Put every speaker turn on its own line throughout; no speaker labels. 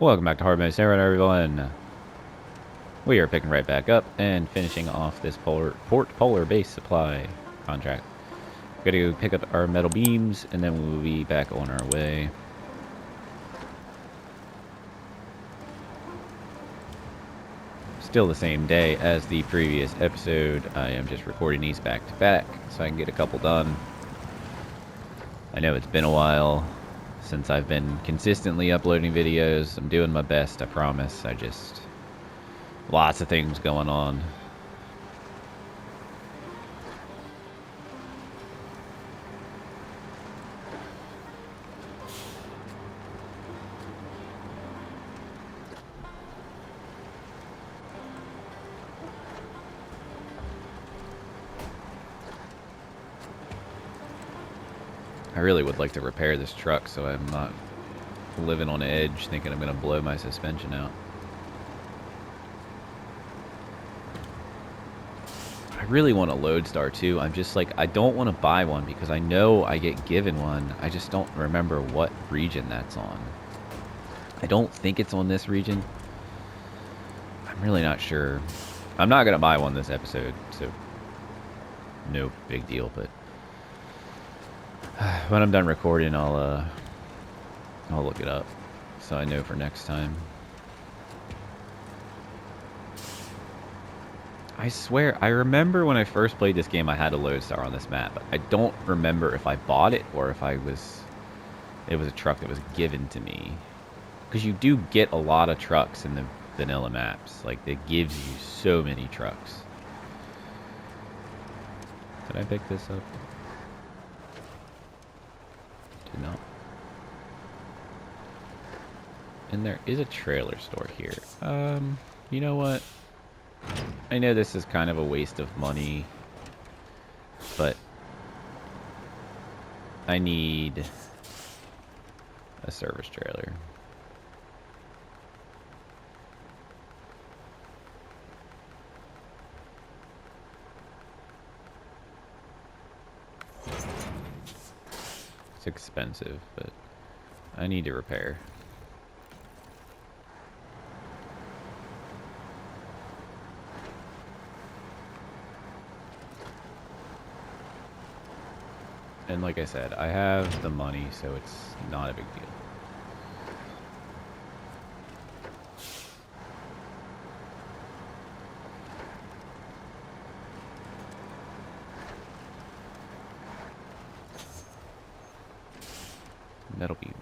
Welcome back to Hard Mode SnowRunner, everyone. We are picking right back up and finishing off this polar base supply contract. We're going to pick up our metal beams, and then we'll be back on our way. Still the same day as the previous episode. I am just recording these back to back so I can get a couple done. I know it's been a while since I've been consistently uploading videos. I'm doing my best, I promise. Lots of things going on. I really would like to repair this truck so I'm not living on the edge thinking I'm going to blow my suspension out. I really want a Lodestar too. I'm just like, I don't want to buy one because I know I get given one. I just don't remember what region that's on. I don't think it's on this region. I'm really not sure. I'm not going to buy one this episode, so no big deal, but when I'm done recording, I'll look it up so I know for next time. I swear, I remember when I first played this game, I had a Lodestar on this map, but I don't remember if I bought it or if it was a truck that was given to me. Because you do get a lot of trucks in the vanilla maps. Like, it gives you so many trucks. Did I pick this up? Did not. And there is a trailer store here. You know what? I know this is kind of a waste of money, but I need a service trailer. It's expensive, but I need to repair. And like I said, I have the money, so it's not a big deal. Metal beams.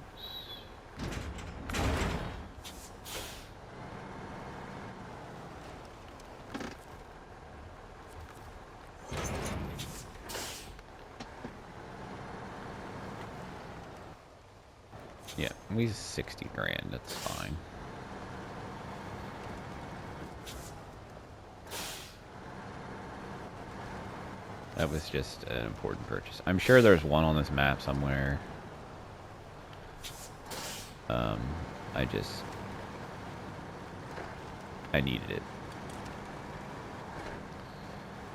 Yeah, we 60 grand, that's fine. That was just an important purchase. I'm sure there's one on this map somewhere. I needed it.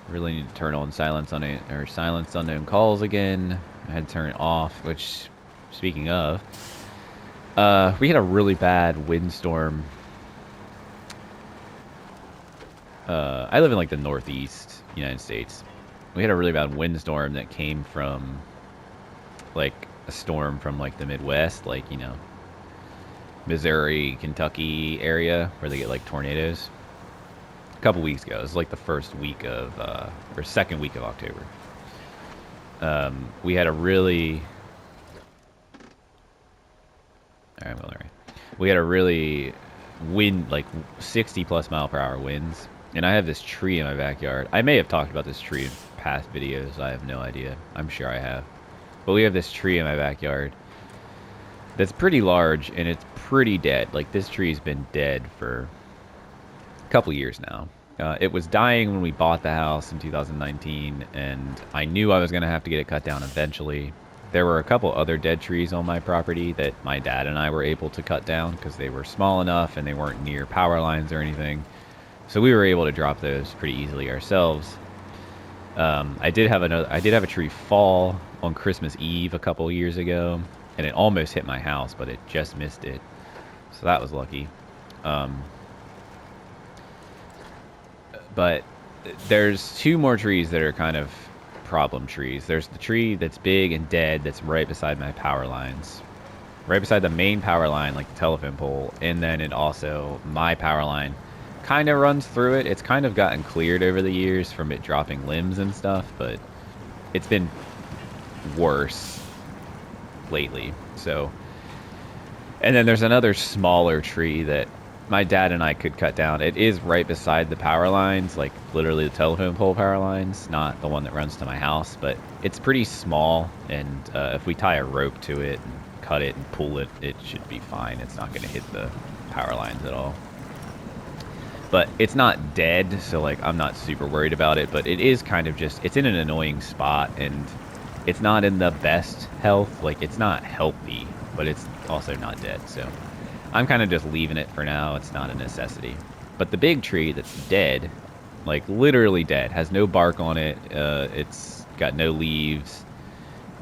Really need to turn on silence unknown calls again. I had to turn it off, which, speaking of, we had a really bad windstorm. I live in like the northeast United States. We had a really bad windstorm that came from like a storm from like the Midwest, like, you know, Missouri, Kentucky area where they get like tornadoes. A couple weeks ago. It was like the first week of, or second week of October. We had a really... Alright, well, alright. We had a really wind, like 60 plus mile per hour winds. And I have this tree in my backyard. I may have talked about this tree in past videos. I have no idea. I'm sure I have. But we have this tree in my backyard that's pretty large and it's pretty dead. Like, this tree's been dead for a couple years now. It was dying when we bought the house in 2019, and I knew I was going to have to get it cut down eventually. There were a couple other dead trees on my property that my dad and I were able to cut down because they were small enough and they weren't near power lines or anything. So we were able to drop those pretty easily ourselves. I did have a tree fall on Christmas Eve a couple years ago, and it almost hit my house, but it just missed it. So that was lucky. But there's two more trees that are kind of problem trees. There's the tree that's big and dead that's right beside my power lines. Right beside the main power line, like the telephone pole, and then it also, my power line kind of runs through it. It's kind of gotten cleared over the years from it dropping limbs and stuff, but it's been worse lately. So, and then there's another smaller tree that my dad and I could cut down. It is right beside the power lines, like literally the telephone pole power lines, not the one that runs to my house, but it's pretty small, and if we tie a rope to it and cut it and pull it, it should be fine. It's not going to hit the power lines at all. But it's not dead, so like I'm not super worried about it, but it is kind of just, it's in an annoying spot, and it's not in the best health. Like, it's not healthy, but it's also not dead, so I'm kind of just leaving it for now. It's not a necessity. But the big tree that's dead, like literally dead, has no bark on it, it's got no leaves,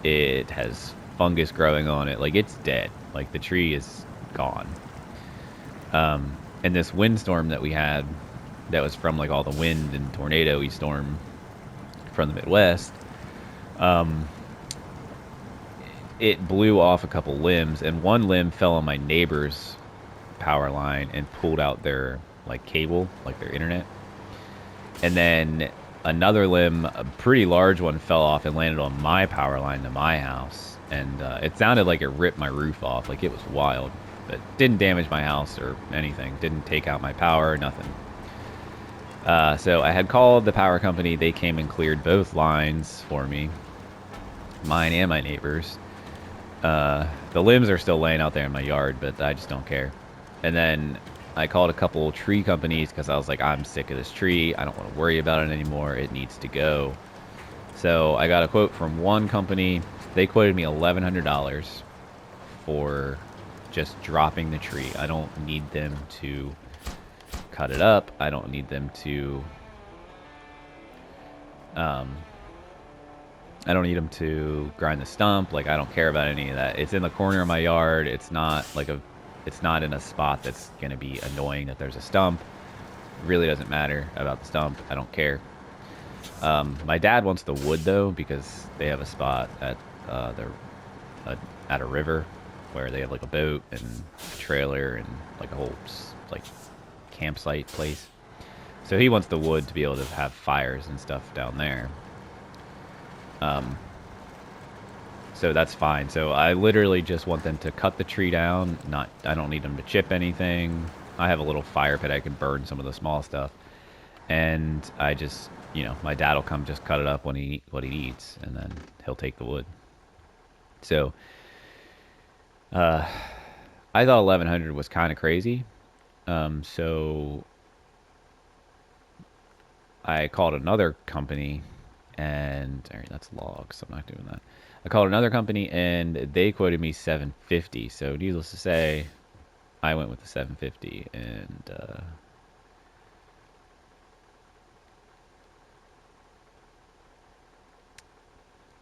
it has fungus growing on it, like it's dead. Like the tree is gone. And this windstorm that we had, that was from like all the wind and tornado-y storm from the Midwest, it blew off a couple limbs, and one limb fell on my neighbor's power line and pulled out their like cable, like their internet. And then another limb, a pretty large one, fell off and landed on my power line to my house, and it sounded like it ripped my roof off. Like, it was wild, but didn't damage my house or anything. Didn't take out my power or nothing. So I had called the power company. They came and cleared both lines for me, mine and my neighbor's. The limbs are still laying out there in my yard, but I just don't care. And then I called a couple tree companies because I was like, I'm sick of this tree. I don't want to worry about it anymore. It needs to go. So I got a quote from one company. They quoted me $1,100 for just dropping the tree. I don't need them to cut it up. I don't need them to I don't need them to grind the stump. Like, I don't care about any of that. It's in the corner of my yard. It's not like it's not in a spot that's going to be annoying that there's a stump. It really doesn't matter about the stump. I don't care. My dad wants the wood though, because they have a spot at at a river where they have like a boat and a trailer and like a whole like campsite place. So he wants the wood to be able to have fires and stuff down there. So that's fine. So I literally just want them to cut the tree down. I don't need them to chip anything. I have a little fire pit. I can burn some of the small stuff. And I just, my dad will come just cut it up what he needs, and then he'll take the wood. So, I thought 1,100 was kind of crazy. So I called another company, and all right, that's logs. I'm not doing that. I called another company, and they quoted me $750. So needless to say, I went with the $750, and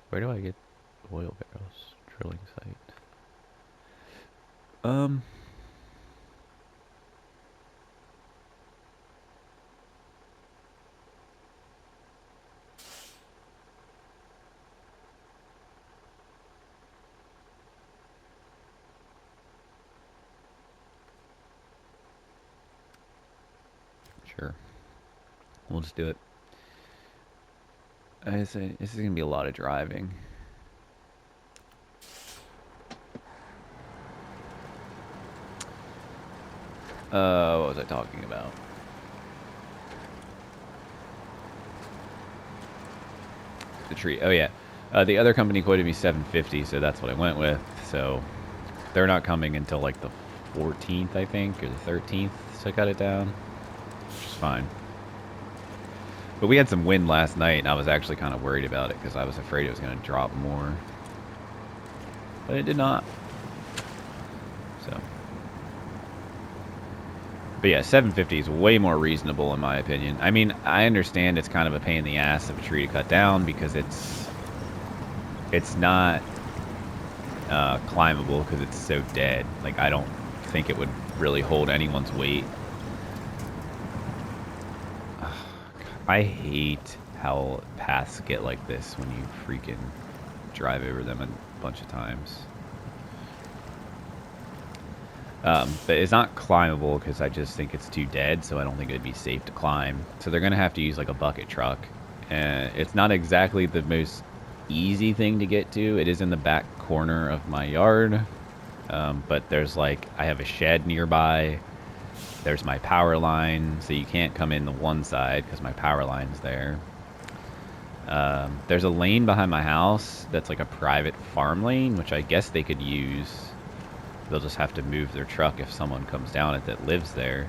where do I get oil barrels? Drilling site. Sure. We'll just do it. This is going to be a lot of driving. What was I talking about? The tree. Oh, yeah. The other company quoted me $750, so that's what I went with. So they're not coming until like the 14th, I think, or the 13th to cut it down, which is fine. But we had some wind last night, and I was actually kind of worried about it because I was afraid it was going to drop more. But it did not. So. But yeah, $750 is way more reasonable in my opinion. I mean, I understand it's kind of a pain in the ass of a tree to cut down because it's not climbable because it's so dead. Like, I don't think it would really hold anyone's weight. I hate how paths get like this when you freaking drive over them a bunch of times. But it's not climbable because I just think it's too dead, so I don't think it'd be safe to climb. So they're gonna have to use like a bucket truck, and it's not exactly the most easy thing to get to. It is in the back corner of my yard, but there's like, I have a shed nearby. There's my power line, so you can't come in the one side because my power line's there. There's a lane behind my house that's like a private farm lane, which I guess they could use. They'll just have to move their truck if someone comes down it that lives there.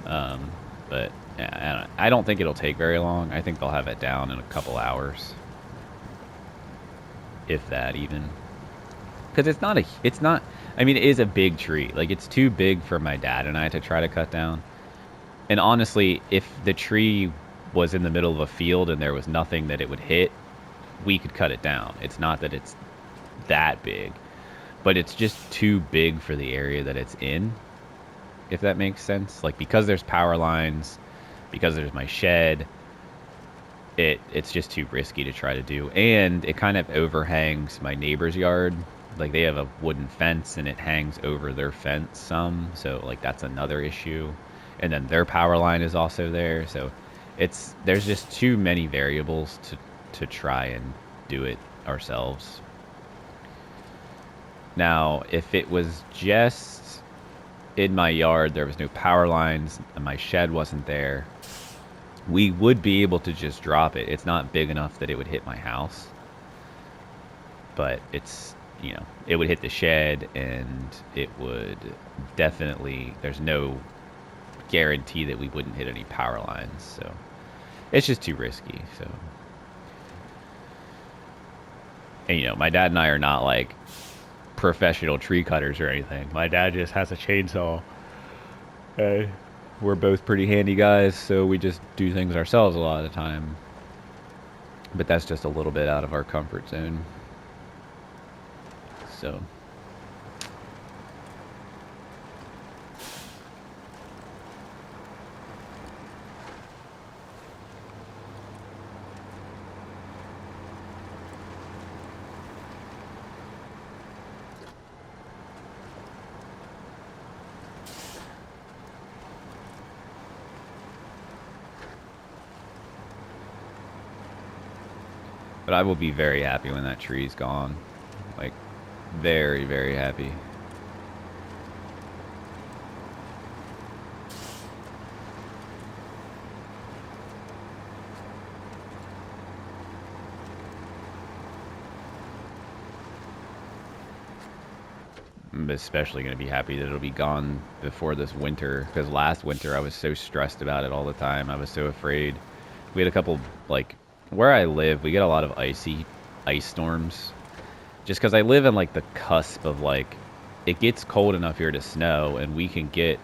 But yeah, I don't think it'll take very long. I think they'll have it down in a couple hours. If that even. Because it's not, I mean, it is a big tree. Like, it's too big for my dad and I to try to cut down. And honestly, if the tree was in the middle of a field and there was nothing that it would hit, we could cut it down. It's not that it's that big. But it's just too big for the area that it's in, if that makes sense. Like, because there's power lines, because there's my shed, it's just too risky to try to do. And it kind of overhangs my neighbor's yard. Like, they have a wooden fence, and it hangs over their fence some. So, like, that's another issue. And then their power line is also there. So, there's just too many variables to try and do it ourselves. Now, if it was just in my yard, there was no power lines, and my shed wasn't there, we would be able to just drop it. It's not big enough that it would hit my house. But it's, you know, it would hit the shed, and it would definitely, there's no guarantee that we wouldn't hit any power lines. So it's just too risky. So, and you know, my dad and I are not like professional tree cutters or anything. My dad just has a chainsaw. We're both pretty handy guys, so we just do things ourselves a lot of the time. But that's just a little bit out of our comfort zone. So but I will be very happy when that tree's gone. Like, very, very happy. I'm especially going to be happy that it'll be gone before this winter, because last winter I was so stressed about it all the time. I was so afraid. We had a couple, like, where I live, we get a lot of ice storms. Just because I live in, like, the cusp of, like, it gets cold enough here to snow, and we can get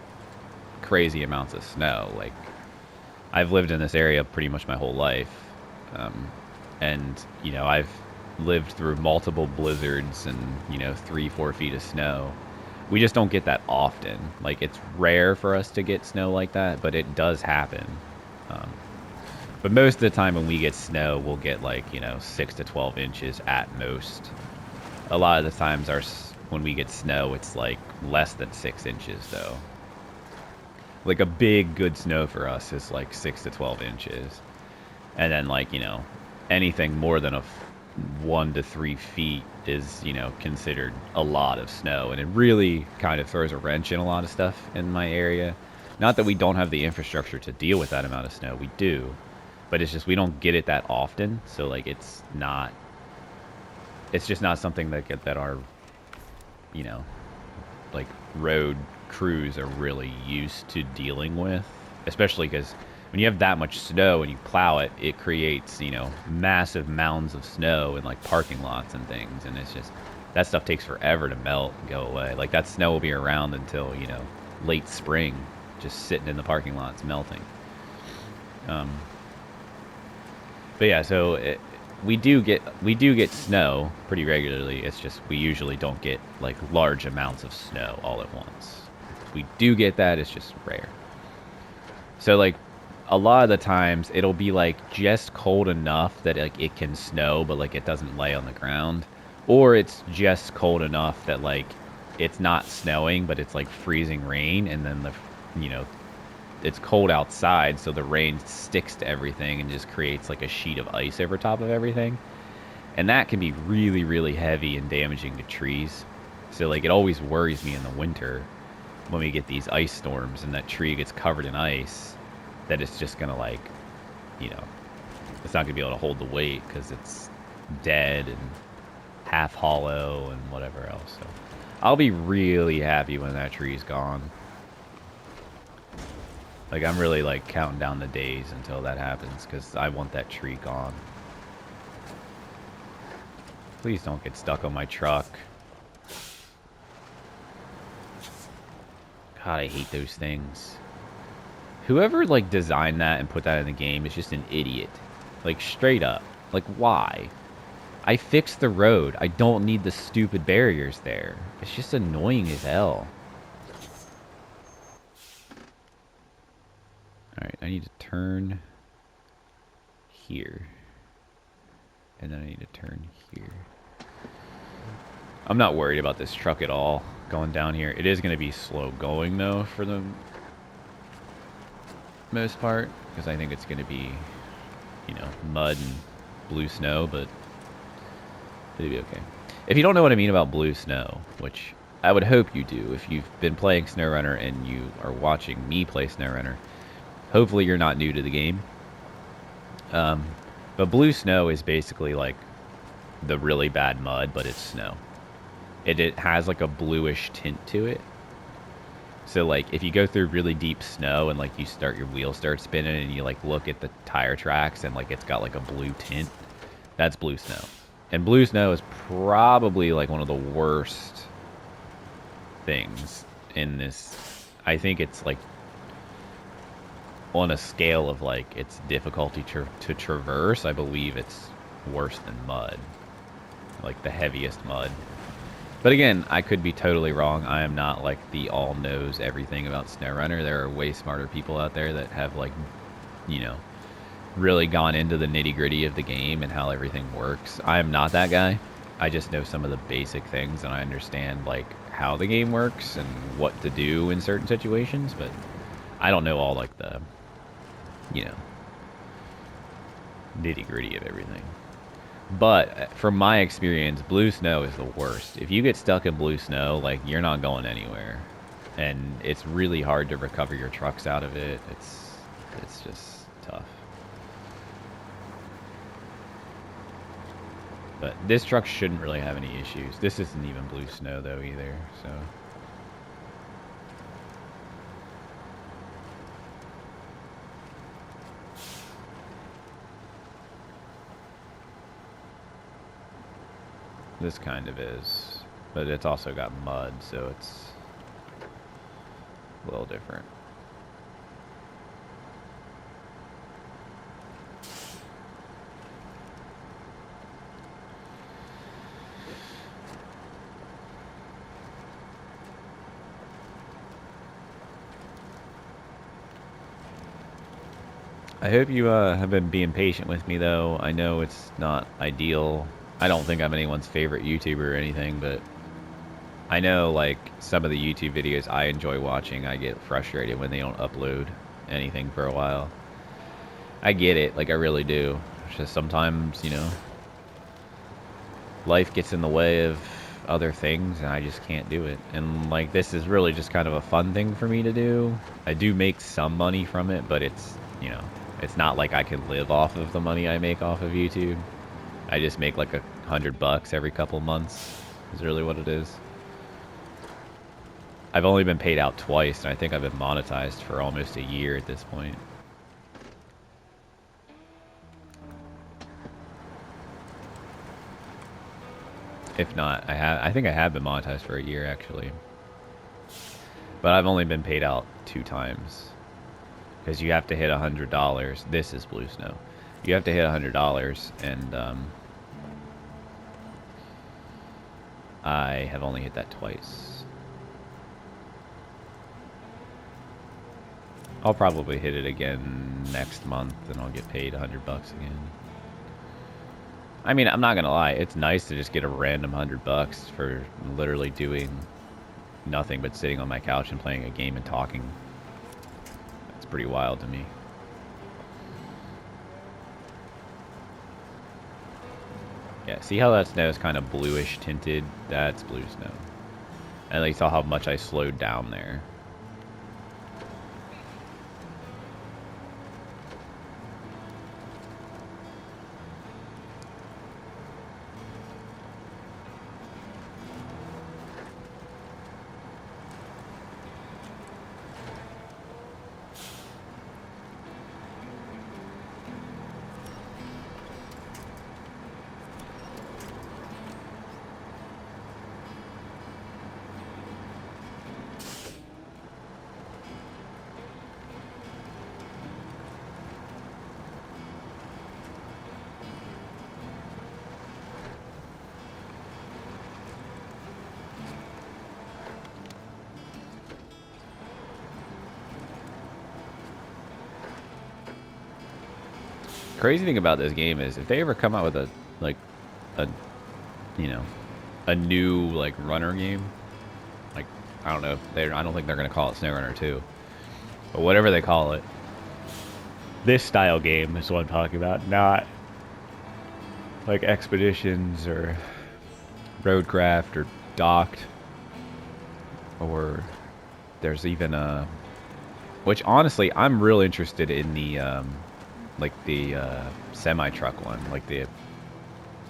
crazy amounts of snow. Like, I've lived in this area pretty much my whole life. And, you know, I've lived through multiple blizzards and, you know, 3-4 feet of snow. We just don't get that often. Like, it's rare for us to get snow like that, but it does happen. But most of the time when we get snow, we'll get, like, you know, 6 to 12 inches at most. A lot of the times when we get snow, it's like less than 6 inches, though. Like, a big, good snow for us is like 6 to 12 inches. And then, like, you know, anything more than 1 to 3 feet is, you know, considered a lot of snow. And it really kind of throws a wrench in a lot of stuff in my area. Not that we don't have the infrastructure to deal with that amount of snow. We do. But it's just we don't get it that often. So, like, it's just not something that our, you know, like, road crews are really used to dealing with. Especially because when you have that much snow and you plow it, it creates, you know, massive mounds of snow in, like, parking lots and things. And it's just, that stuff takes forever to melt and go away. Like, that snow will be around until, you know, late spring, just sitting in the parking lots melting. But yeah, so we do get snow pretty regularly. It's just we usually don't get like large amounts of snow all at once. If we do get that, it's just rare. So like a lot of the times it'll be like just cold enough that like it can snow, but like it doesn't lay on the ground, or it's just cold enough that like it's not snowing, but it's like freezing rain, and then the you know it's cold outside, so the rain sticks to everything and just creates like a sheet of ice over top of everything. And that can be really, really heavy and damaging to trees. So like it always worries me in the winter when we get these ice storms and that tree gets covered in ice, that it's just gonna like, you know, it's not gonna be able to hold the weight because it's dead and half hollow and whatever else. So I'll be really happy when that tree's gone. Like, I'm really, like, counting down the days until that happens, because I want that tree gone. Please don't get stuck on my truck. God, I hate those things. Whoever, like, designed that and put that in the game is just an idiot. Like, straight up. Like, why? I fixed the road. I don't need the stupid barriers there. It's just annoying as hell. Alright, I need to turn here. And then I need to turn here. I'm not worried about this truck at all going down here. It is going to be slow going, though, for the most part. Because I think it's going to be, you know, mud and blue snow, but it'll be okay. If you don't know what I mean about blue snow, which I would hope you do if you've been playing SnowRunner and you are watching me play SnowRunner, hopefully you're not new to the game. But blue snow is basically like the really bad mud, but it's snow. It has like a bluish tint to it. So like if you go through really deep snow and like your wheel starts spinning and you like look at the tire tracks and like it's got like a blue tint, that's blue snow. And blue snow is probably like one of the worst things in this. I think it's like on a scale of like its difficulty to traverse, I believe it's worse than mud, like the heaviest mud. But again, I could be totally wrong. I am not like the all knows everything about SnowRunner. There are way smarter people out there that have like, you know, really gone into the nitty gritty of the game and how everything works. I am not that guy. I just know some of the basic things and I understand like how the game works and what to do in certain situations, but I don't know all like the, you know, nitty gritty of everything. But from my experience, blue snow is the worst. If you get stuck in blue snow, like you're not going anywhere, and it's really hard to recover your trucks out of it. It's just tough. But this truck shouldn't really have any issues. This isn't even blue snow though either, so. This kind of is, but it's also got mud, so it's a little different. I hope you have been being patient with me, though. I know it's not ideal. I don't think I'm anyone's favorite YouTuber or anything, but I know, like, some of the YouTube videos I enjoy watching, I get frustrated when they don't upload anything for a while. I get it, like, I really do. It's just sometimes, you know, life gets in the way of other things, and I just can't do it. And, like, this is really just kind of a fun thing for me to do. I do make some money from it, but it's, you know, it's not like I can live off of the money I make off of YouTube. I just make like $100 every couple months is really what it is. I've only been paid out twice, and I think I've been monetized for almost a year at this point. If not, I think I have been monetized for a year actually. But I've only been paid out 2 times. Because you have to hit $100. This is blue snow. You have to hit $100, and I have only hit that twice. I'll probably hit it again next month, and I'll get paid $100 again. I mean, I'm not gonna lie, it's nice to just get a random $100 for literally doing nothing but sitting on my couch and playing a game and talking. That's pretty wild to me. Yeah, see how that snow is kind of bluish tinted? That's blue snow. And you saw how much I slowed down there. Crazy thing about this game is if they ever come out with a you know, a new like runner game, like I don't know, I don't think they're gonna call it SnowRunner 2, but whatever they call it, this style game is what I'm talking about, not like Expeditions or Roadcraft or Docked, or there's even a, which honestly I'm real interested in the like the semi-truck one, like the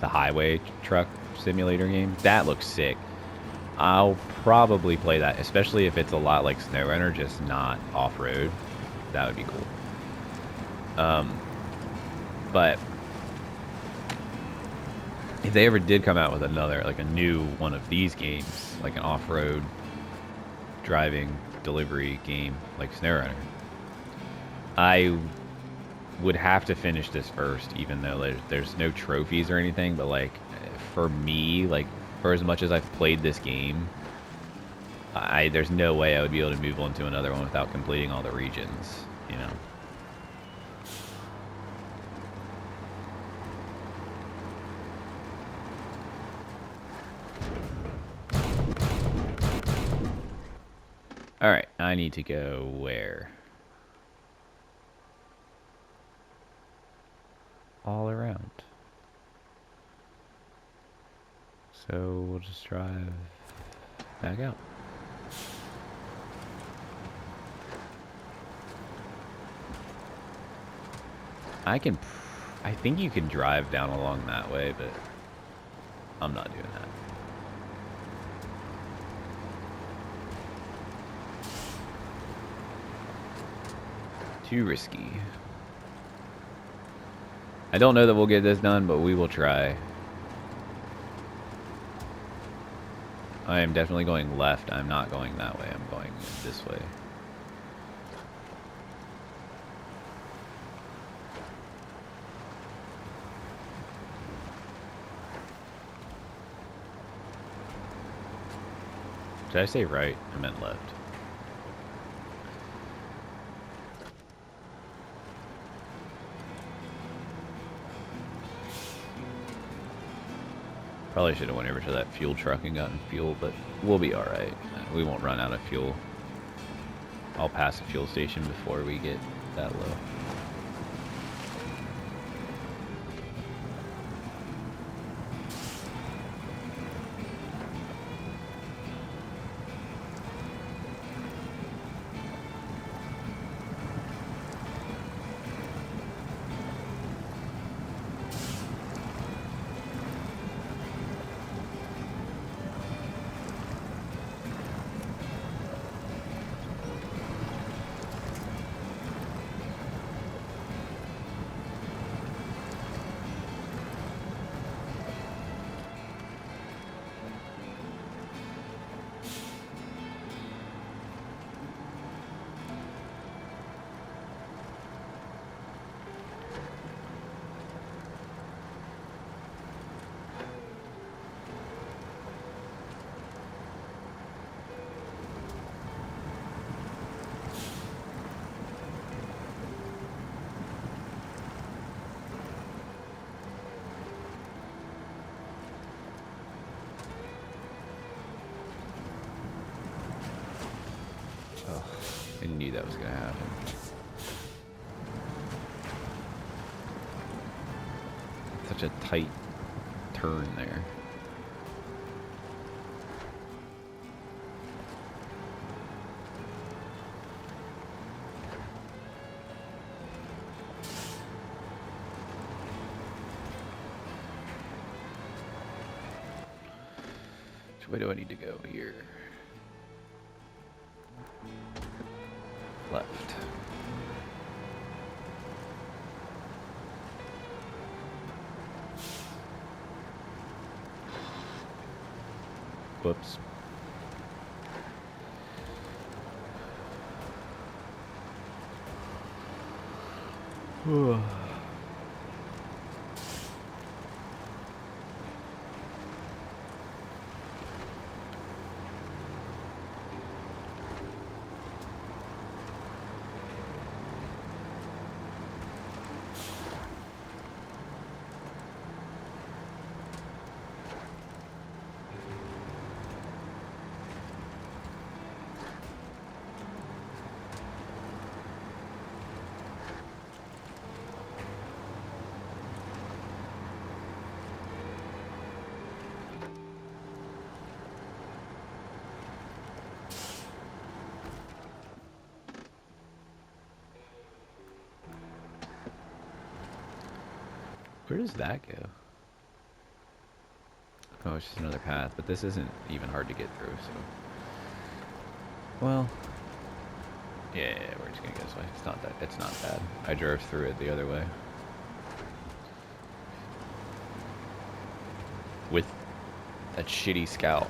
highway truck simulator game. That looks sick. I'll probably play that, especially if it's a lot like SnowRunner, just not off-road. That would be cool. But if they ever did come out with another, like a new one of these games, like an off-road driving delivery game like SnowRunner, I would have to finish this first, even though there's no trophies or anything. But like for me, like for as much as I've played this game, there's no way I would be able to move on to another one without completing all the regions, you know. All right, I need to go where? All around. So we'll just drive back out. I think you can drive down along that way, but I'm not doing that. Too risky. I don't know that we'll get this done, but we will try. I am definitely going left. I'm not going that way. I'm going this way. Did I say right? I meant left. Probably should have went over to that fuel truck and gotten fuel, but we'll be alright. We won't run out of fuel. I'll pass a fuel station before we get that low. Oh, I knew that was gonna happen. Such a tight turn there. Which way do I need to go here? Left. Whoops. Where does that go? Oh, it's just another path, but this isn't even hard to get through, so... Well... Yeah, we're just gonna go this way. It's not bad. I drove through it the other way. With that shitty scout.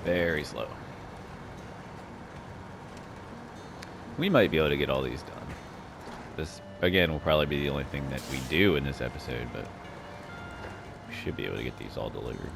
Very slow. We might be able to get all these done. This, again, will probably be the only thing that we do in this episode, but we should be able to get these all delivered.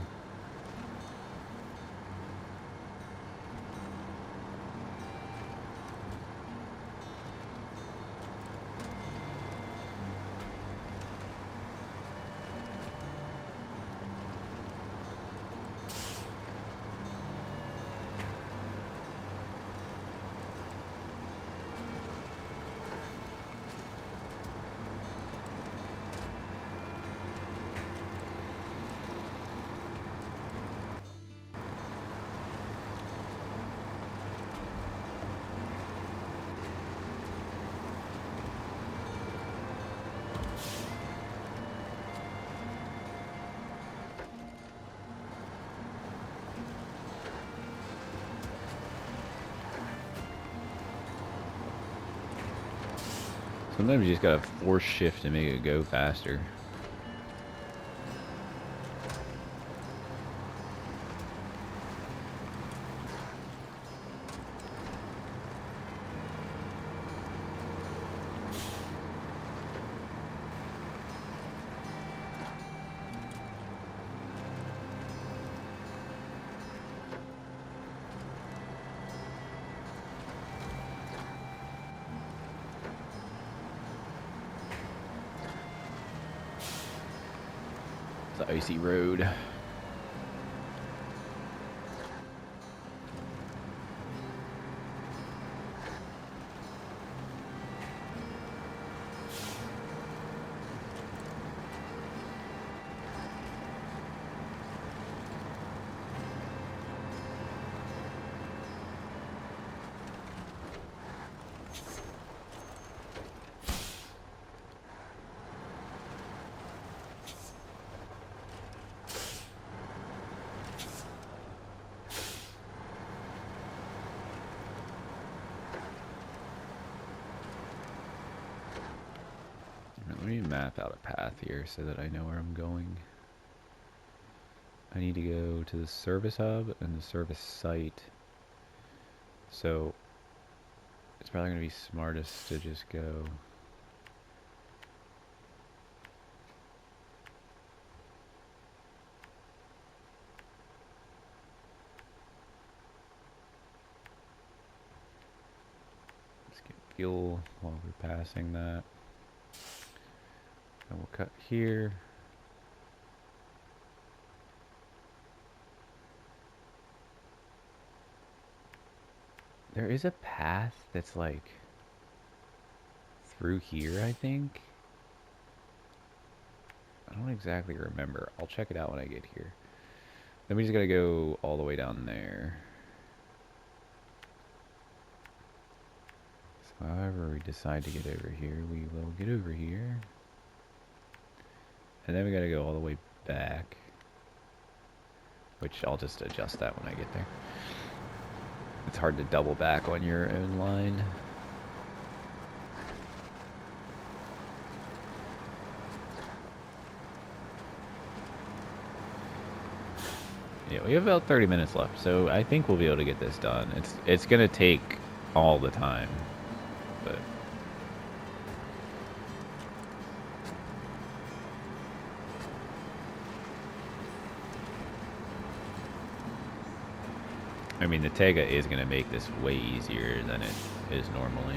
Sometimes you just gotta force shift to make it go faster. icy road. Let me map out a path here so that I know where I'm going. I need to go to the service hub and the service site. So it's probably going to be smartest to just go. Let's get fuel while we're passing that. And we'll cut here. There is a path that's like through here, I think. I don't exactly remember. I'll check it out when I get here. Then we just gotta go all the way down there. So however we decide to get over here, we will get over here. And then we gotta go all the way back. Which I'll just adjust that when I get there. It's hard to double back on your own line. Yeah, we have about 30 minutes left, so I think we'll be able to get this done. It's gonna take all the time, but I mean, the Tega is gonna make this way easier than it is normally.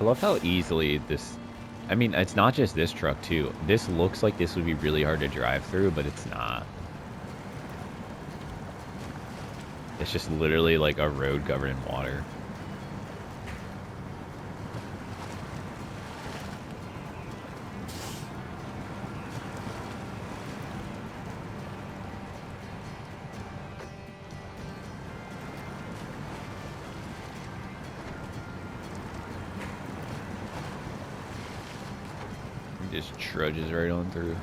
I love how easily this, I mean, it's not just this truck too. This looks like this would be really hard to drive through, but it's not. It's just literally like a road covered in water. Just trudges right on through.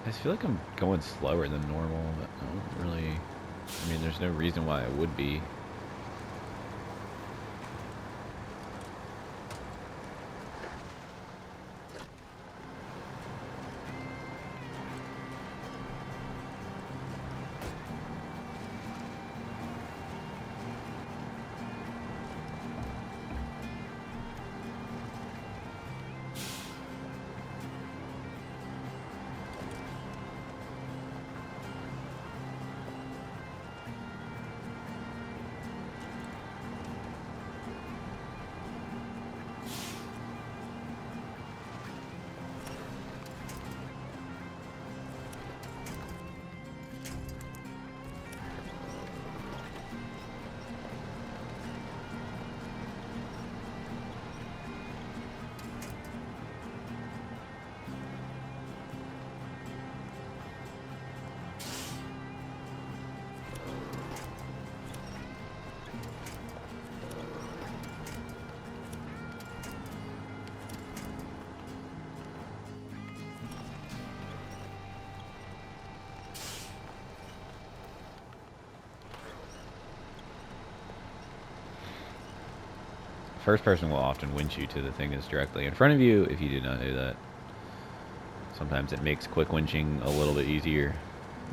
I feel like I'm going slower than normal, but I don't really... I mean, there's no reason why I would be. First person will often winch you to the thing that's directly in front of you, if you did not know that. Sometimes it makes quick winching a little bit easier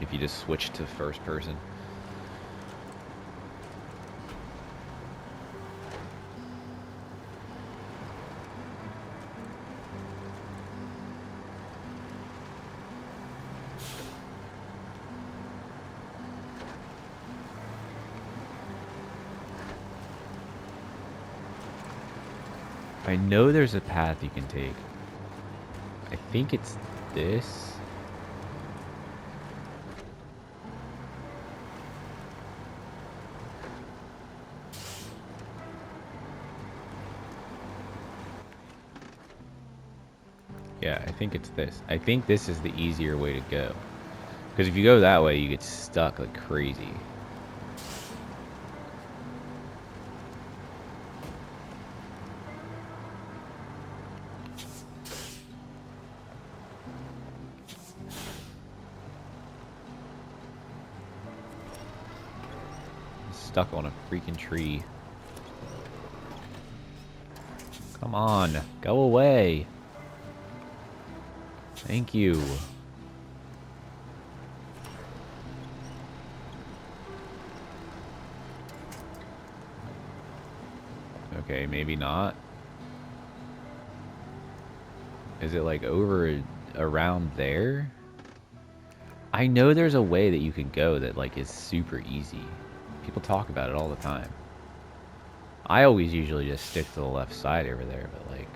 if you just switch to first person. I know there's a path you can take. I think it's this. Yeah, I think it's this. I think this is the easier way to go. Because if you go that way, you get stuck like crazy. Stuck on a freaking tree. Come on, go away. Thank you. Okay, maybe not. Is it like over around there? I know there's a way that you can go that like is super easy. People talk about it all the time. I always usually just stick to the left side over there, but like...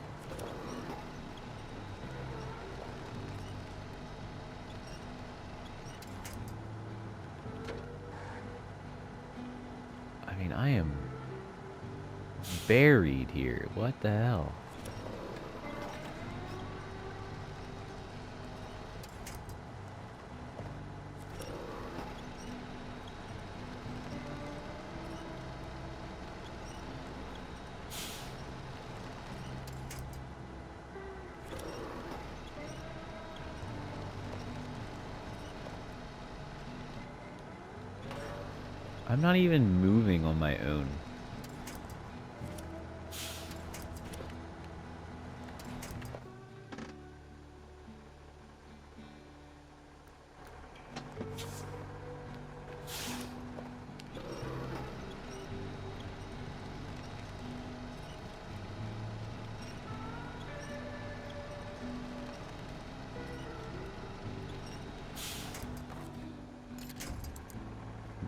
I mean, I am buried here. What the hell? I'm not even moving on my own.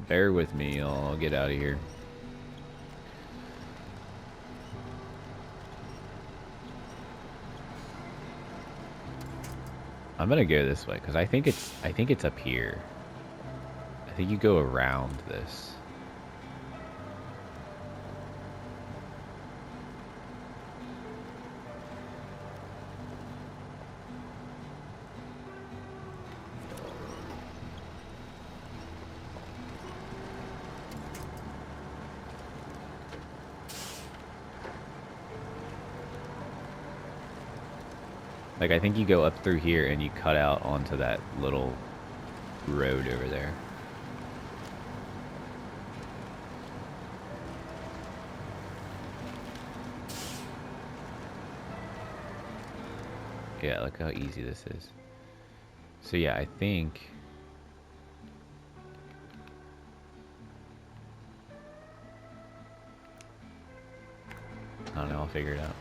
Bear with me, I'll get out of here. I'm gonna go this way because I think it's up here. I think you go around this. Like, I think you go up through here and you cut out onto that little road over there. Yeah, look how easy this is. So yeah, I think... I don't know, I'll figure it out.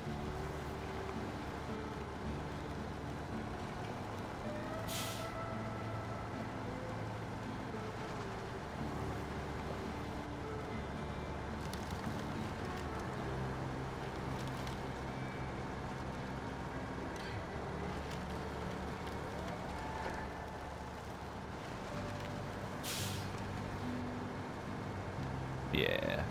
Yeah.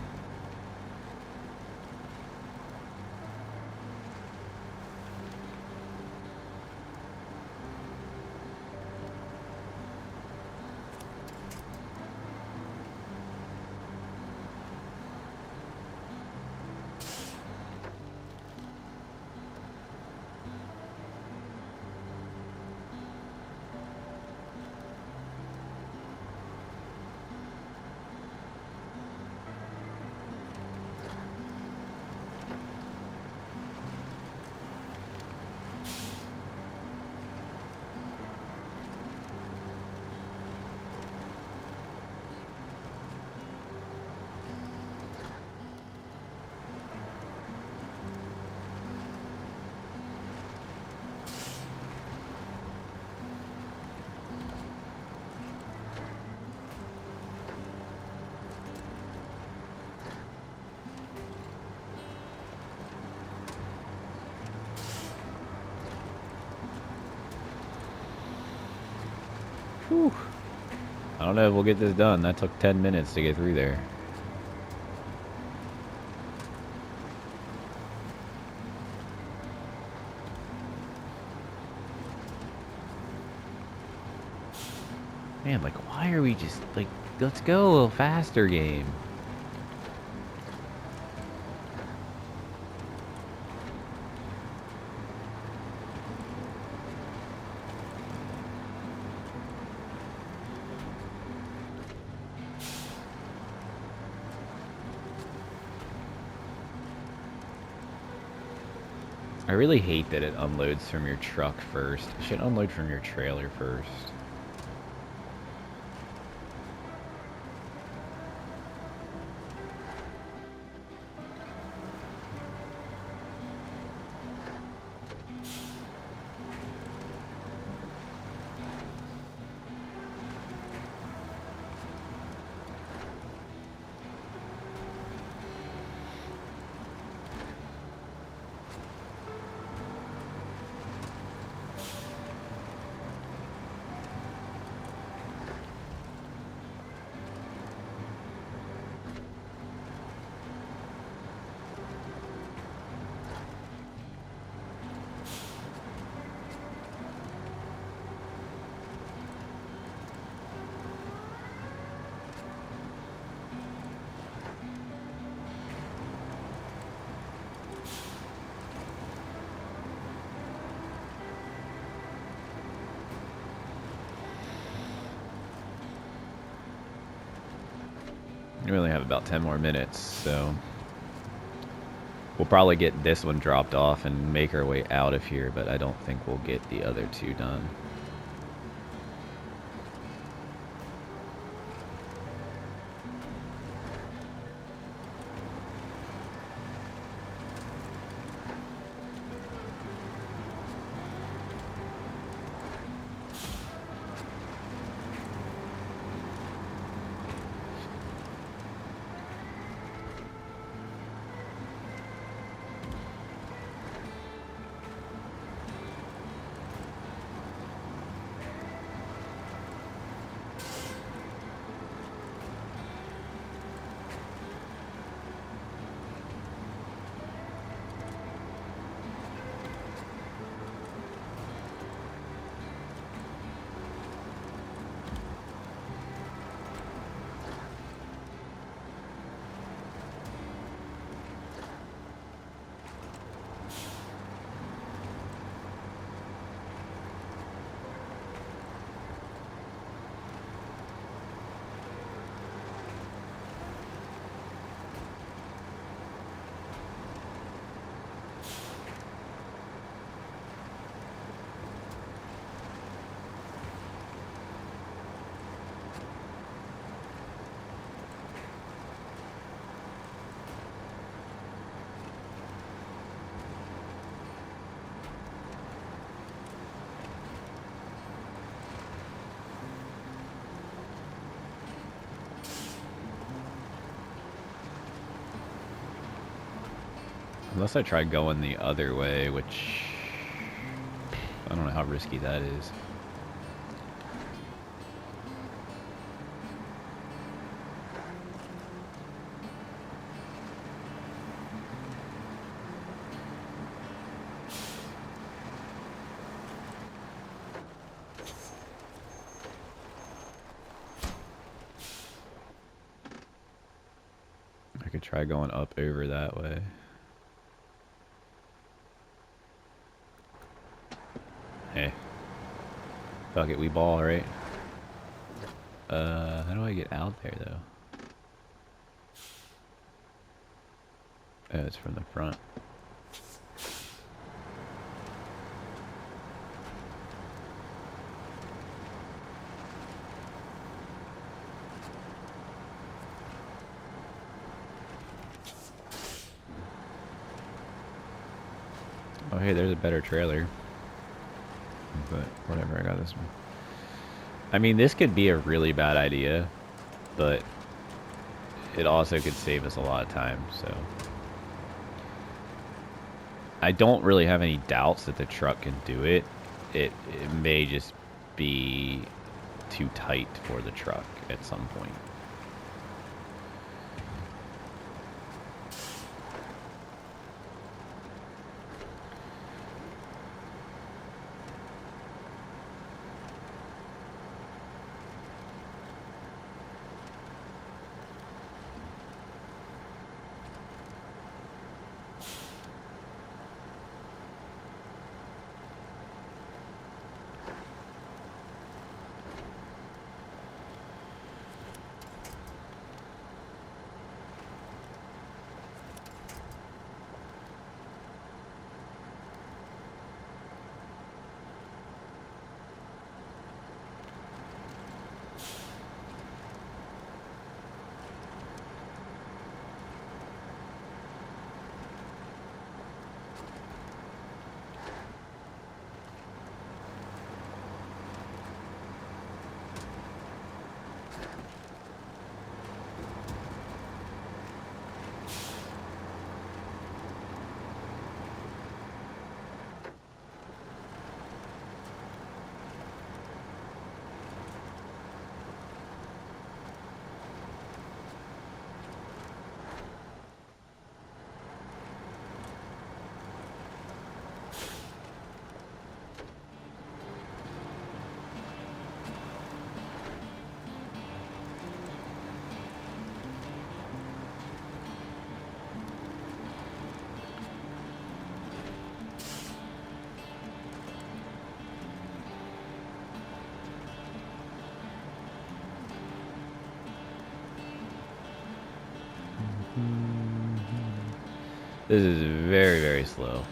Whew. I don't know if we'll get this done. That took 10 minutes to get through there. Man, like, why are we just, like, let's go a little faster, game. I really hate that it unloads from your truck first. It should unload from your trailer first. We only have about 10 more minutes, so we'll probably get this one dropped off and make our way out of here, but I don't think we'll get the other two done. Unless I try going the other way, which I don't know how risky that is. I could try going up over that way. Hey. Fuck it, we ball, right? How do I get out there, though? Oh, it's from the front. Oh, hey, there's a better trailer. But whatever, I got this one. I mean, this could be a really bad idea, but it also could save us a lot of time, so. I don't really have any doubts that the truck can do it. It may just be too tight for the truck at some point. This is very, very slow.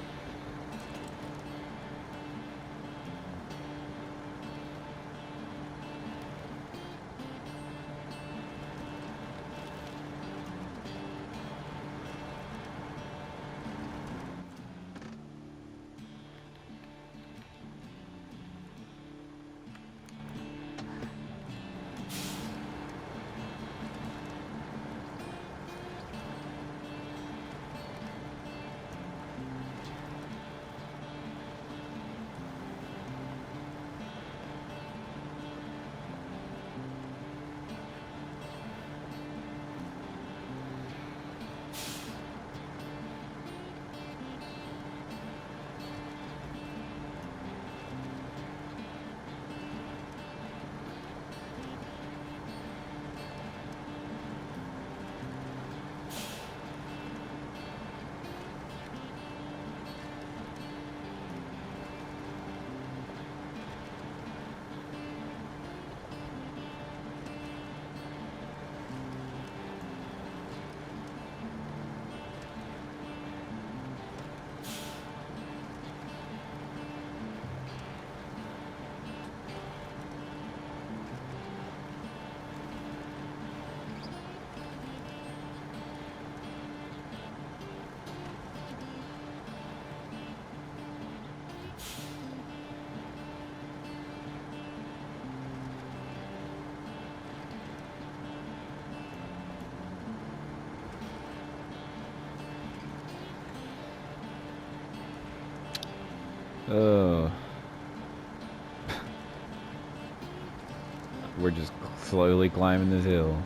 We're just slowly climbing this hill.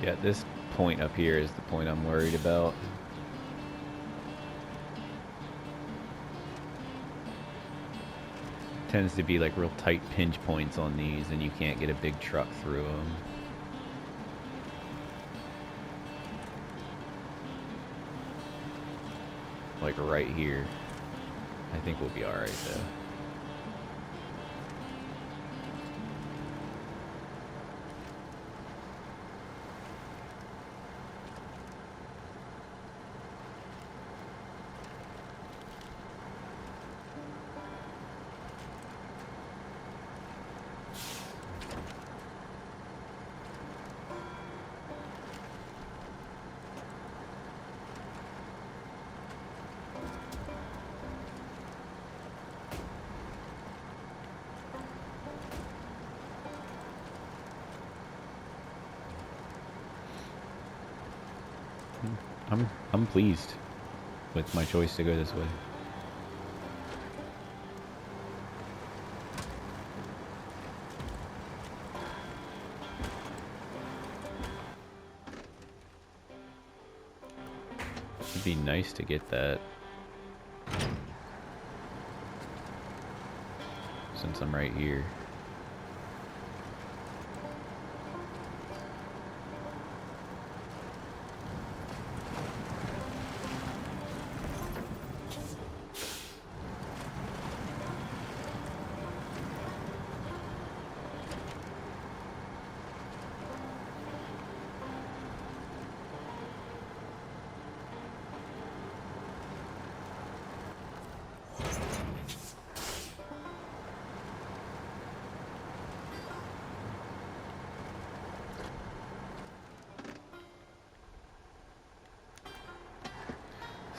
Yeah, this point up here is the point I'm worried about. Tends to be like real tight pinch points on these, and you can't get a big truck through them. Like right here. I think we'll be alright though. I'm pleased with my choice to go this way. It'd be nice to get that since I'm right here.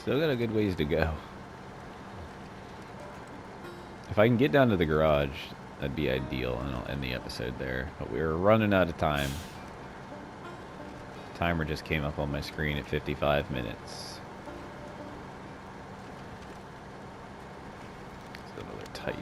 Still got a good ways to go. If I can get down to the garage, that'd be ideal, and I'll end the episode there. But we're running out of time. Timer just came up on my screen at 55 minutes. It's another tight.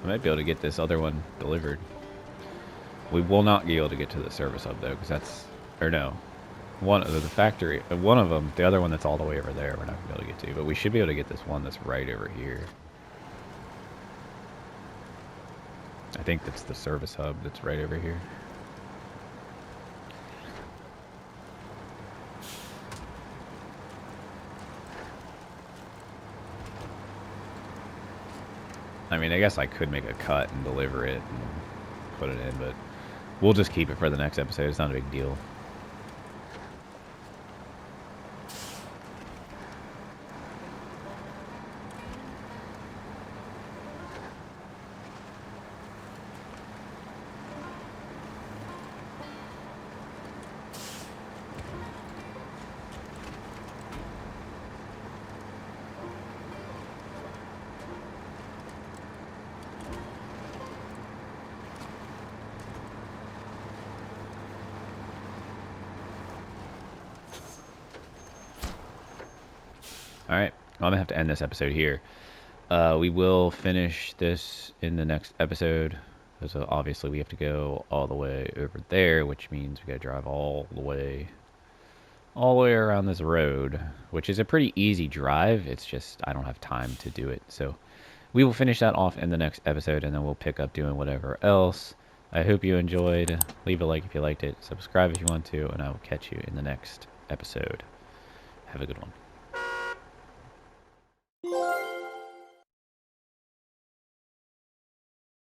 I might be able to get this other one delivered. We will not be able to get to the service hub though, because that's, or no, one of the factory, one of them, the other one that's all the way over there, we're not gonna be able to get to, but we should be able to get this one that's right over here. I think that's the service hub that's right over here. I mean, I guess I could make a cut and deliver it and put it in, but we'll just keep it for the next episode. It's not a big deal. Alright, well, I'm going to have to end this episode here. We will finish this in the next episode. So obviously we have to go all the way over there, which means we got to drive all the way around this road, which is a pretty easy drive. It's just I don't have time to do it. So we will finish that off in the next episode, and then we'll pick up doing whatever else. I hope you enjoyed. Leave a like if you liked it. Subscribe if you want to, and I will catch you in the next episode. Have a good one.